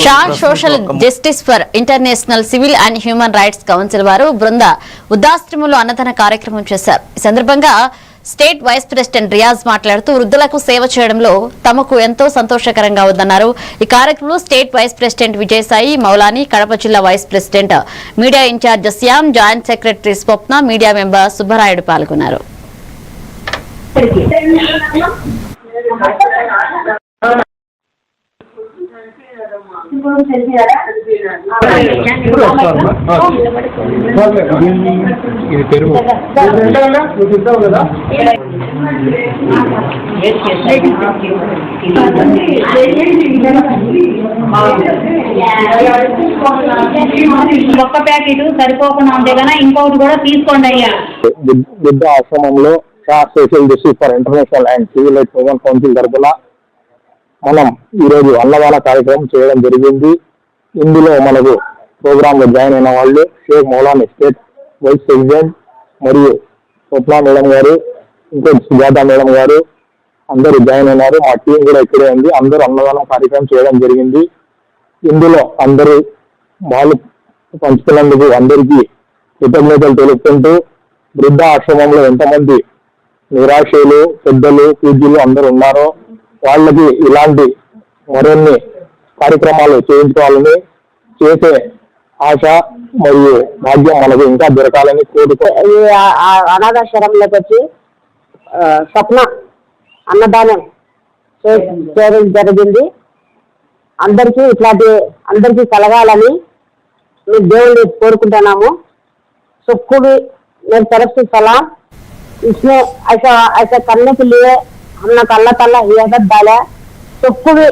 Shah social justice for international civil and human rights council వారు బృంద వృద్ధాశ్రమంలో అన్నదాన కార్యక్రమం చేశారు. ఈ సందర్భంగా స్టేట్ వైస్ ప్రెసిడెంట్ రియాజ్ మాట్లాడుతూ వృద్ధులకు సేవ చేయడంలో తమకు ఎంతో సంతోషకరంగా ఉందన్నారు. ఈ కార్యక్రమంలో state vice president Vijayasai Moulani, Kadapa జిల్లా vice president media incharge Shyam, joint secretary Swapna, media member Subbarayudu పాల్గొన్నారు. ఒక్క ప్యాకెట్ సరిపోకుండా ఉంటే కన్నా ఇంకొకటి కూడా తీసుకోండి అయ్యా. బుద్ధ ఆశ్రమంలో Shah social justice for international and civil rights human council తరఫున మనం ఈరోజు అన్నదాన కార్యక్రమం చేయడం జరిగింది. ఇందులో మనకు ప్రోగ్రామ్ లో జాయిన్ అయిన వాళ్ళు Sheikh Mulani state vice president మరియు స్వప్న మేడం గారు, ఇంకోటి సుజాత మేడం గారు అందరూ జాయిన్ అయినారు. మా టీం కూడా ఇక్కడే ఉంది. అందరూ అన్నదాన కార్యక్రమం చేయడం జరిగింది. ఇందులో అందరూ వాళ్ళు పంచుకున్నందుకు అందరికీ కృతజ్ఞతలు తెలుపుకుంటూ వృద్ధ ఆశ్రమంలో ఎంతమంది నిరాశలు, పెద్దలు, పూజ్యులు అందరూ ఉన్నారో వాళ్ళకి ఇలాంటి మరిన్ని కార్యక్రమాలు చేయించుకోవాలని, చేసే ఆశ మరియు భాగ్యం మనకు ఇంకా దొరకాలని కోరుకో. ఈ అనాథాశ్రమంలోకి వచ్చి స్వప్న అన్నదానం చేయడం జరిగింది. అందరికీ అందరికీ కలగాలని మేము దేవుణ్ణి కోరుకుంటున్నాము. सबको मेरी तरफ से सलाम. इसमें ऐसा करने के लिए हमने अल्लाह ताला हिदायत डाला सबको भी.